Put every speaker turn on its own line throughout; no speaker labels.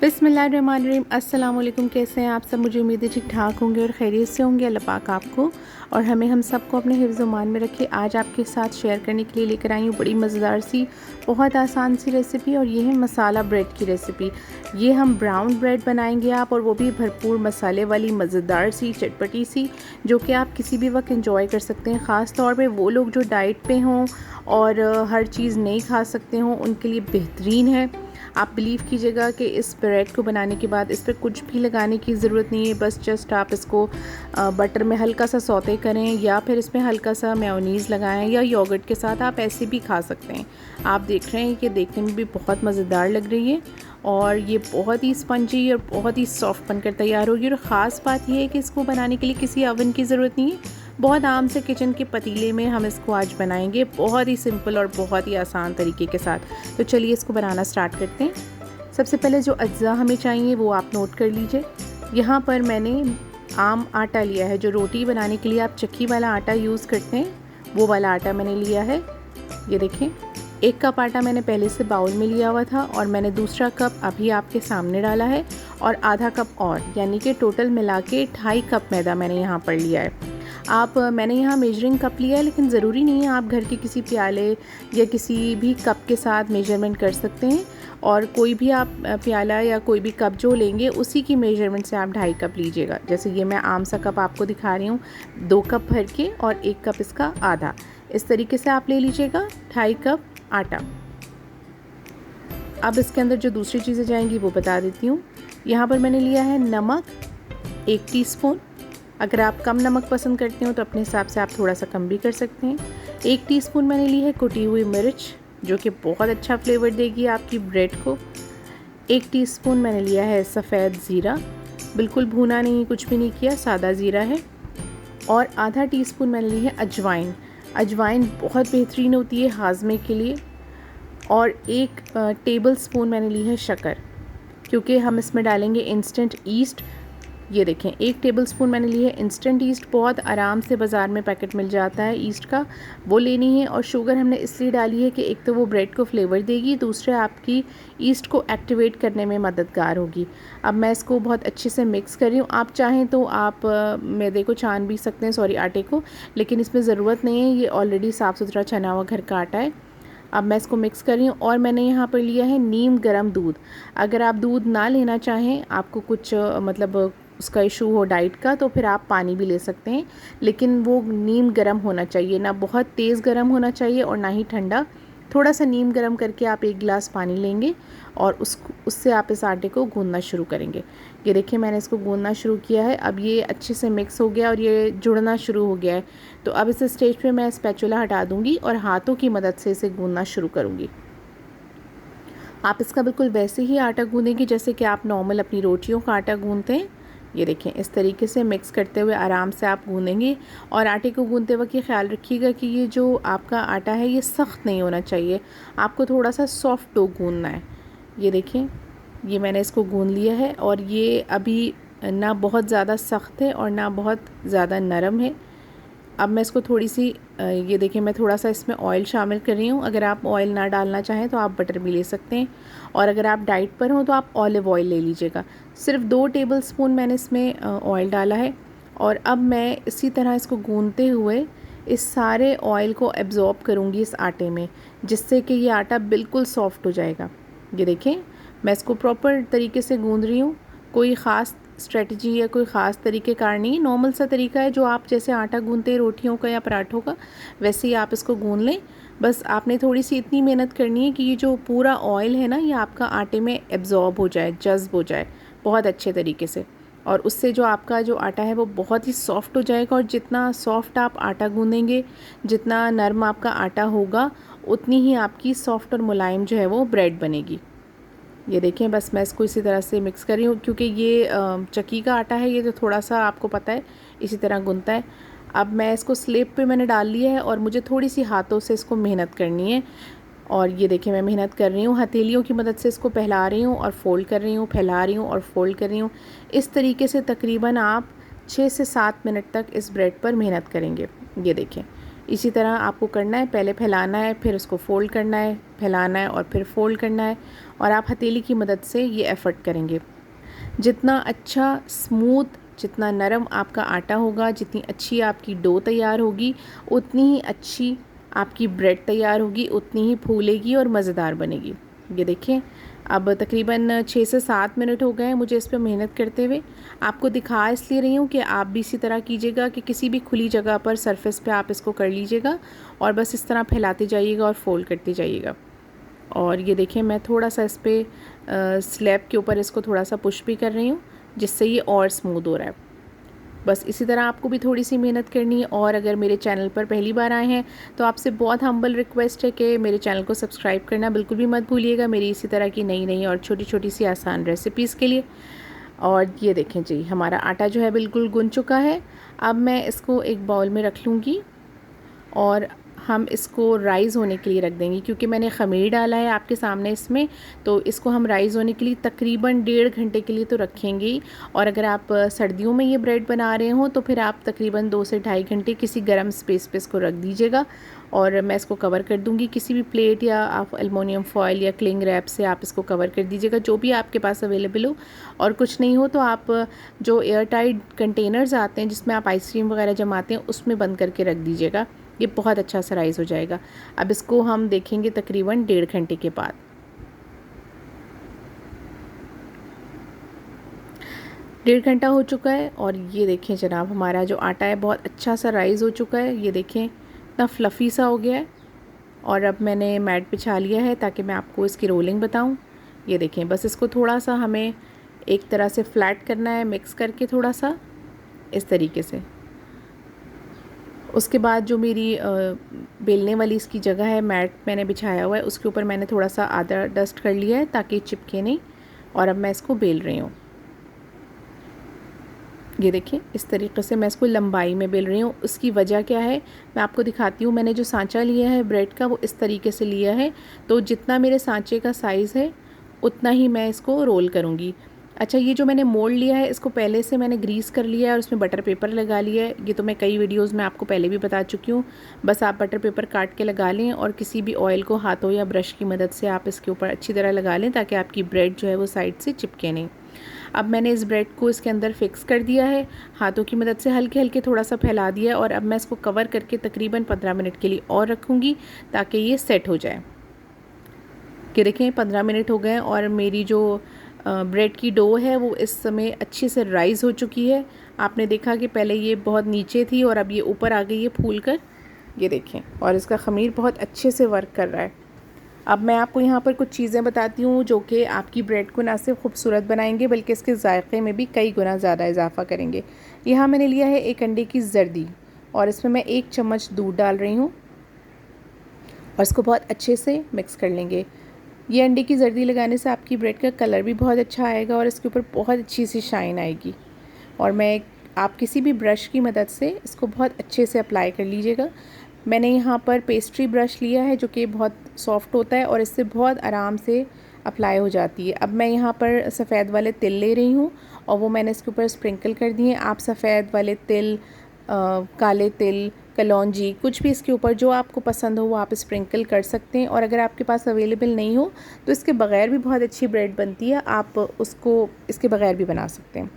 बिस्मिल्लाहिर्रहमानिर्रहीम। अस्सलाम वालेकुम। कैसे हैं आप सब? मुझे उम्मीद है ठीक ठाक होंगे और खैरियत से होंगे। अल्लाह पाक आपको और हमें हम सबको अपने हिफ्ज़ मान में रखे। आज आपके साथ शेयर करने के लिए लेकर आई हूँ बड़ी मज़ेदार सी, बहुत आसान सी रेसिपी, और ये है मसाला ब्रेड की रेसिपी। ये हम ब्राउन ब्रेड बनाएंगे आप, और वो भी भरपूर मसाले वाली मज़ेदार सी चटपटी सी, जो कि आप किसी भी वक्त इंजॉय कर सकते हैं। ख़ास तौर पे वो लोग जो डाइट पे हों और हर चीज़ नहीं खा सकते हों, उनके लिए बेहतरीन है। आप बिलीव कीजिएगा कि इस ब्रेड को बनाने के बाद इस पर कुछ भी लगाने की ज़रूरत नहीं है। बस जस्ट आप इसको बटर में हल्का सा सौते करें, या फिर इसमें हल्का सा मेयोनीज़ लगाएं, या योगर्ट के साथ आप ऐसे भी खा सकते हैं। आप देख रहे हैं कि देखने में भी बहुत मज़ेदार लग रही है, और ये बहुत ही स्पंजी और बहुत ही सॉफ्ट बनकर तैयार होगी। और ख़ास बात यह है कि इसको बनाने के लिए किसी ओवन की ज़रूरत नहीं है। बहुत आम से किचन के पतीले में हम इसको आज बनाएंगे, बहुत ही सिंपल और बहुत ही आसान तरीके के साथ। तो चलिए इसको बनाना स्टार्ट करते हैं। सबसे पहले जो अज्जा हमें चाहिए वो आप नोट कर लीजिए। यहाँ पर मैंने आम आटा लिया है, जो रोटी बनाने के लिए आप चक्की वाला आटा यूज़ करते हैं, वो वाला आटा मैंने लिया है। ये देखें, 1 कप आटा मैंने पहले से बाउल में लिया हुआ था, और मैंने दूसरा कप अभी आपके सामने डाला है, और आधा कप और, यानी कि टोटल मिला के 2.5 कप मैदा मैंने यहाँ पर लिया है। मैंने यहाँ मेजरिंग कप लिया है, लेकिन ज़रूरी नहीं है, आप घर के किसी प्याले या किसी भी कप के साथ मेजरमेंट कर सकते हैं। और कोई भी आप प्याला या कोई भी कप जो लेंगे, उसी की मेजरमेंट से आप 2.5 कप लीजिएगा। जैसे ये मैं आम सा कप आपको दिखा रही हूँ, 2 कप भर के, और 1 कप इसका आधा, इस तरीके से आप ले लीजिएगा 2.5 कप आटा। अब इसके अंदर जो दूसरी चीज़ें जाएंगी वो बता देती हूँ। यहाँ पर मैंने लिया है नमक 1 टीस्पून। अगर आप कम नमक पसंद करते हो तो अपने हिसाब से आप थोड़ा सा कम भी कर सकते हैं। 1 टीस्पून मैंने ली है कुटी हुई मिर्च, जो कि बहुत अच्छा फ्लेवर देगी आपकी ब्रेड को। 1 टीस्पून मैंने लिया है सफ़ेद ज़ीरा, बिल्कुल भुना नहीं, कुछ भी नहीं किया, सादा ज़ीरा है। और आधा टीस्पून मैंने ली है अजवाइन। अजवाइन बहुत बेहतरीन होती है हाजमे के लिए। और 1 टेबल स्पून मैंने ली है शक्कर, क्योंकि हम इसमें डालेंगे इंस्टेंट ईस्ट। ये देखें, 1 टेबलस्पून मैंने ली है इंस्टेंट ईस्ट, बहुत आराम से बाज़ार में पैकेट मिल जाता है ईस्ट का, वो लेनी है। और शुगर हमने इसलिए डाली है कि एक तो वो ब्रेड को फ्लेवर देगी, दूसरे आपकी ईस्ट को एक्टिवेट करने में मददगार होगी। अब मैं इसको बहुत अच्छे से मिक्स कर रही हूँ। आप चाहें तो आप मैदे को छान भी सकते हैं, सॉरी आटे को, लेकिन इसमें ज़रूरत नहीं है, ये ऑलरेडी साफ़ सुथरा छना हुआ घर का आटा है। अब मैं इसको मिक्स कर रही हूँ, और मैंने यहाँ पर लिया है नीम गर्म दूध। अगर आप दूध ना लेना चाहें, आपको कुछ मतलब उसका इशू हो डाइट का, तो फिर आप पानी भी ले सकते हैं, लेकिन वो नीम गर्म होना चाहिए, ना बहुत तेज़ गर्म होना चाहिए और ना ही ठंडा। थोड़ा सा नीम गर्म करके आप 1 गिलास पानी लेंगे, और उससे आप इस आटे को गूंदना शुरू करेंगे। ये देखिए, मैंने इसको गूंदना शुरू किया है। अब ये अच्छे से मिक्स हो गया और ये जुड़ना शुरू हो गया है। तो अब इस स्टेज पे मैं स्पैचुला हटा दूंगी और हाथों की मदद से इसे गूंदना शुरू करूँगी। आप इसका बिल्कुल वैसे ही आटा गूंदेंगे जैसे कि आप नॉर्मल अपनी रोटियों का आटा गूंदते हैं। ये देखें, इस तरीके से मिक्स करते हुए आराम से आप गूंदेंगे। और आटे को गूंदते वक्त ये ख्याल रखिएगा कि ये जो आपका आटा है ये सख्त नहीं होना चाहिए, आपको थोड़ा सा सॉफ्ट डो गूंदना है। ये देखें, ये मैंने इसको गूंद लिया है, और ये अभी ना बहुत ज़्यादा सख्त है और ना बहुत ज़्यादा नरम है। अब मैं इसको थोड़ी सी ये देखिए, मैं थोड़ा सा इसमें ऑयल शामिल कर रही हूँ। अगर आप ऑयल ना डालना चाहें तो आप बटर भी ले सकते हैं, और अगर आप डाइट पर हों तो आप ऑलिव ऑयल ले लीजिएगा। सिर्फ 2 टेबलस्पून मैंने इसमें ऑयल डाला है। और अब मैं इसी तरह इसको गूंदते हुए इस सारे ऑयल को एब्ज़ॉर्ब करूँगी इस आटे में, जिससे कि ये आटा बिल्कुल सॉफ्ट हो जाएगा। ये देखें, मैं इसको प्रॉपर तरीके से गूंद रही हूँ। कोई ख़ास स्ट्रेटजी या कोई ख़ास तरीक़ेकार नहीं, नॉर्मल सा तरीका है, जो आप जैसे आटा गूंदते हैं रोटियों का या पराठों का, वैसे ही आप इसको गूंद लें। बस आपने थोड़ी सी इतनी मेहनत करनी है कि ये जो पूरा ऑयल है ना, ये आपका आटे में एब्ज़ॉर्ब हो जाए, जज़्ब हो जाए बहुत अच्छे तरीके से, और उससे जो आपका जो आटा है वो बहुत ही सॉफ्ट हो जाएगा। और जितना सॉफ्ट आप आटा गूंदेंगे, जितना नरम आपका आटा होगा, उतनी ही आपकी सॉफ्ट और मुलायम जो है वो ब्रेड बनेगी। ये देखें, बस मैं इसको इसी तरह से मिक्स कर रही हूँ, क्योंकि ये चक्की का आटा है, ये तो थोड़ा सा आपको पता है इसी तरह गूंदता है। अब मैं इसको स्लेब पे मैंने डाल लिया है, और मुझे थोड़ी सी हाथों से इसको मेहनत करनी है। और ये देखिए, मैं मेहनत कर रही हूँ, हथेलियों की मदद से इसको फैला रही हूँ और फ़ोल्ड कर रही हूँ, फैला रही हूँ और फ़ोल्ड कर रही हूँ। इस तरीके से तकरीबन आप 6 से 7 मिनट तक इस ब्रेड पर मेहनत करेंगे। ये देखें, इसी तरह आपको करना है, पहले फैलाना है, फिर उसको फ़ोल्ड करना है, फैलाना है और फिर फ़ोल्ड करना है। और आप हथेली की मदद से ये एफ़र्ट करेंगे। जितना अच्छा स्मूथ, जितना नरम आपका आटा होगा, जितनी अच्छी आपकी डो तैयार होगी, उतनी ही अच्छी आपकी ब्रेड तैयार होगी, उतनी ही फूलेगी और मज़ेदार बनेगी। ये देखिए, अब तकरीबन 6 से 7 मिनट हो गए हैं मुझे इस पर मेहनत करते हुए। आपको दिखा इसलिए रही हूँ कि आप भी इसी तरह कीजिएगा कि किसी भी खुली जगह पर सरफेस पे आप इसको कर लीजिएगा और बस इस तरह फैलाते जाइएगा और फ़ोल्ड करते जाइएगा। और ये देखिए, मैं थोड़ा सा इस पर स्लैब के ऊपर इसको थोड़ा सा पुश भी कर रही हूँ, जिससे ये और स्मूथ हो रहा है। बस इसी तरह आपको भी थोड़ी सी मेहनत करनी है। और अगर मेरे चैनल पर पहली बार आए हैं तो आपसे बहुत हम्बल रिक्वेस्ट है कि मेरे चैनल को सब्सक्राइब करना बिल्कुल भी मत भूलिएगा, मेरी इसी तरह की नई नई और छोटी छोटी सी आसान रेसिपीज़ के लिए। और ये देखें जी, हमारा आटा जो है बिल्कुल गुन चुका है। अब मैं इसको एक बाउल में रख लूँगी और हम इसको राइज़ होने के लिए रख देंगे, क्योंकि मैंने ख़मीर डाला है आपके सामने इसमें, तो इसको हम राइज़ होने के लिए तकरीबन 1.5 घंटे के लिए तो रखेंगे ही। और अगर आप सर्दियों में ये ब्रेड बना रहे हो तो फिर आप तकरीबन 2 से 2.5 घंटे किसी गर्म स्पेस पे इसको रख दीजिएगा। और मैं इसको कवर कर दूँगी किसी भी प्लेट या आप एलुमिनियम फॉयल या क्लिंग रैप से आप इसको कवर कर दीजिएगा, जो भी आपके पास अवेलेबल हो। और कुछ नहीं हो तो आप जो एयर टाइट कंटेनर्स आते हैं जिसमें आप आइसक्रीम वगैरह जमाते हैं, उसमें बंद करके रख दीजिएगा, ये बहुत अच्छा सा राइज़ हो जाएगा। अब इसको हम देखेंगे तकरीबन 1.5 घंटे के बाद। 1.5 घंटा हो चुका है और ये देखें जनाब, हमारा जो आटा है बहुत अच्छा सा राइज़ हो चुका है। ये देखें, इतना फ्लफ़ी सा हो गया है। और अब मैंने मैट बिछा लिया है ताकि मैं आपको इसकी रोलिंग बताऊं। ये देखें, बस इसको थोड़ा सा हमें एक तरह से फ्लैट करना है, मिक्स करके थोड़ा सा इस तरीके से। उसके बाद जो मेरी बेलने वाली इसकी जगह है, मैट मैंने बिछाया हुआ है, उसके ऊपर मैंने थोड़ा सा आधा डस्ट कर लिया है ताकि चिपके नहीं। और अब मैं इसको बेल रही हूँ। ये देखिए, इस तरीके से मैं इसको लंबाई में बेल रही हूँ। उसकी वजह क्या है मैं आपको दिखाती हूँ। मैंने जो सांचा लिया है ब्रेड का वो इस तरीके से लिया है, तो जितना मेरे सांचे का साइज़ है उतना ही मैं इसको रोल करूँगी। अच्छा, ये जो मैंने मोल्ड लिया है इसको पहले से मैंने ग्रीस कर लिया है और उसमें बटर पेपर लगा लिया है। ये तो मैं कई वीडियोस में आपको पहले भी बता चुकी हूँ। बस आप बटर पेपर काट के लगा लें और किसी भी ऑयल को हाथों या ब्रश की मदद से आप इसके ऊपर अच्छी तरह लगा लें ताकि आपकी ब्रेड जो है वो साइड से चिपके नहीं। अब मैंने इस ब्रेड को इसके अंदर फिक्स कर दिया है, हाथों की मदद से हल्के हल्के थोड़ा सा फैला दिया है। और अब मैं इसको कवर करके तकरीबन 15 मिनट के लिए और रखूँगी ताकि ये सेट हो जाए। कि देखें 15 मिनट हो गए और मेरी जो ब्रेड की डो है वो इस समय अच्छे से राइज़ हो चुकी है। आपने देखा कि पहले ये बहुत नीचे थी और अब ये ऊपर आ गई है फूल कर। ये देखें, और इसका ख़मीर बहुत अच्छे से वर्क कर रहा है। अब मैं आपको यहाँ पर कुछ चीज़ें बताती हूँ जो कि आपकी ब्रेड को ना सिर्फ खूबसूरत बनाएंगे बल्कि इसके जायक़े में भी कई गुना ज़्यादा इजाफ़ा करेंगे। यहाँ मैंने लिया है 1 अंडे की जर्दी और इसमें मैं 1 चम्मच दूध डाल रही हूँ और इसको बहुत अच्छे से मिक्स कर लेंगे। ये अंडे की जर्दी लगाने से आपकी ब्रेड का कलर भी बहुत अच्छा आएगा और इसके ऊपर बहुत अच्छी सी शाइन आएगी। और आप किसी भी ब्रश की मदद से इसको बहुत अच्छे से अप्लाई कर लीजिएगा। मैंने यहाँ पर पेस्ट्री ब्रश लिया है जो कि बहुत सॉफ्ट होता है और इससे बहुत आराम से अप्लाई हो जाती है। अब मैं यहाँ पर सफ़ेद वाले तिल ले रही हूँ और वो मैंने इसके ऊपर स्प्रिंकल कर दिए। आप सफ़ेद वाले तिल, काले तिल, कलौंजी, कुछ भी इसके ऊपर जो आपको पसंद हो वो आप स्प्रिंकल कर सकते हैं। और अगर आपके पास अवेलेबल नहीं हो तो इसके बग़ैर भी बहुत अच्छी ब्रेड बनती है, आप उसको इसके बग़ैर भी बना सकते हैं।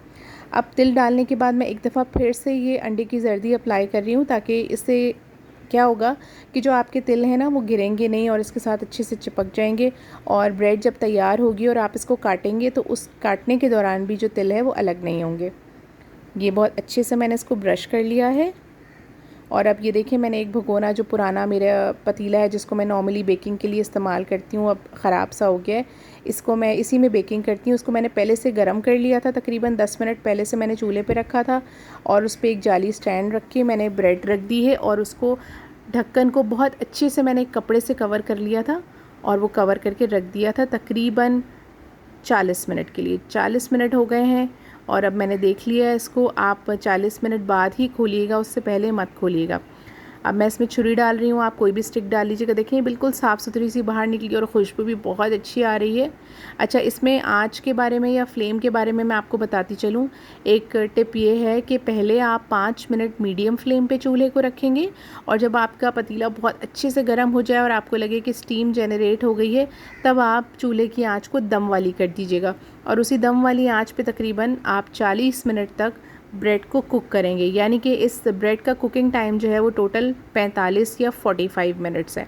अब तिल डालने के बाद मैं एक दफ़ा फिर से ये अंडे की जर्दी अप्लाई कर रही हूँ ताकि इससे क्या होगा कि जो आपके तिल हैं ना वो गिरेंगे नहीं और इसके साथ अच्छे से चिपक जाएंगे। और ब्रेड जब तैयार होगी और आप इसको काटेंगे तो उस काटने के दौरान भी जो तिल है वो अलग नहीं होंगे। ये बहुत अच्छे से मैंने इसको ब्रश कर लिया है। और अब ये देखिए, मैंने एक भगोना जो पुराना मेरा पतीला है जिसको मैं नॉर्मली बेकिंग के लिए इस्तेमाल करती हूँ, अब ख़राब सा हो गया है, इसको मैं इसी में बेकिंग करती हूँ। उसको मैंने पहले से गर्म कर लिया था, तकरीबन 10 मिनट पहले से मैंने चूल्हे पे रखा था और उस पर एक जाली स्टैंड रख के मैंने ब्रेड रख दी है और उसको ढक्कन को बहुत अच्छे से मैंने एक कपड़े से कवर कर लिया था और वो कवर करके रख दिया था तकरीबन 40 मिनट के लिए। 40 मिनट हो गए हैं और अब मैंने देख लिया है इसको। आप 40 मिनट बाद ही खोलिएगा, उससे पहले मत खोलिएगा। अब मैं इसमें छुरी डाल रही हूँ, आप कोई भी स्टिक डाल लीजिएगा। देखें बिल्कुल साफ़ सुथरी सी बाहर निकली और खुशबू भी बहुत अच्छी आ रही है। अच्छा, इसमें आँच के बारे में या फ्लेम के बारे में मैं आपको बताती चलूँ। एक टिप ये है कि पहले आप 5 मिनट मीडियम फ्लेम पे चूल्हे को रखेंगे, और जब आपका पतीला बहुत अच्छे से गर्म हो जाए और आपको लगे कि स्टीम जनरेट हो गई है, तब आप चूल्हे की आँच को दम वाली कर दीजिएगा, और उसी दम वाली आँच पे तकरीबन आप 40 मिनट तक ब्रेड को कुक करेंगे। यानी कि इस ब्रेड का कुकिंग टाइम जो है वो टोटल 45 या 45 मिनट्स है।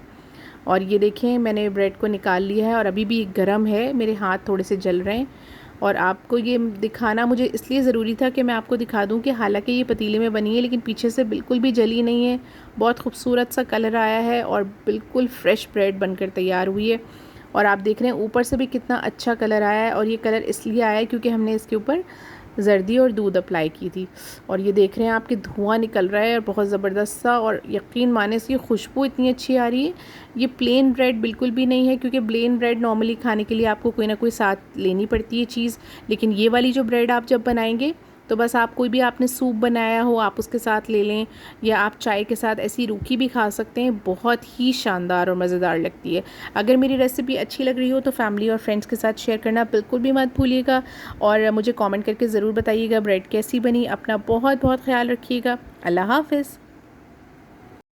और ये देखें मैंने ब्रेड को निकाल लिया है और अभी भी गर्म है, मेरे हाथ थोड़े से जल रहे हैं। और आपको ये दिखाना मुझे इसलिए ज़रूरी था कि मैं आपको दिखा दूं कि हालांकि ये पतीले में बनी है लेकिन पीछे से बिल्कुल भी जली नहीं है, बहुत खूबसूरत सा कलर आया है और बिल्कुल फ्रेश ब्रेड बनकर तैयार हुई है। और आप देख रहे हैं ऊपर से भी कितना अच्छा कलर आया है, और ये कलर इसलिए आया है क्योंकि हमने इसके ऊपर जर्दी और दूध अप्लाई की थी। और ये देख रहे हैं आपके धुआं निकल रहा है और बहुत ज़बरदस्त सा, और यकीन माने इसकी खुशबू इतनी अच्छी आ रही है। ये प्लेन ब्रेड बिल्कुल भी नहीं है, क्योंकि प्लेन ब्रेड नॉर्मली खाने के लिए आपको कोई ना कोई साथ लेनी पड़ती है चीज़, लेकिन ये वाली जो ब्रेड आप जब बनाएंगे तो बस आप कोई भी आपने सूप बनाया हो आप उसके साथ ले लें, या आप चाय के साथ ऐसी रूखी भी खा सकते हैं, बहुत ही शानदार और मज़ेदार लगती है। अगर मेरी रेसिपी अच्छी लग रही हो तो फैमिली और फ्रेंड्स के साथ शेयर करना बिल्कुल भी मत भूलिएगा, और मुझे कमेंट करके ज़रूर बताइएगा ब्रेड कैसी बनी। अपना बहुत बहुत ख्याल रखिएगा। अल्लाह हाफ़िज़।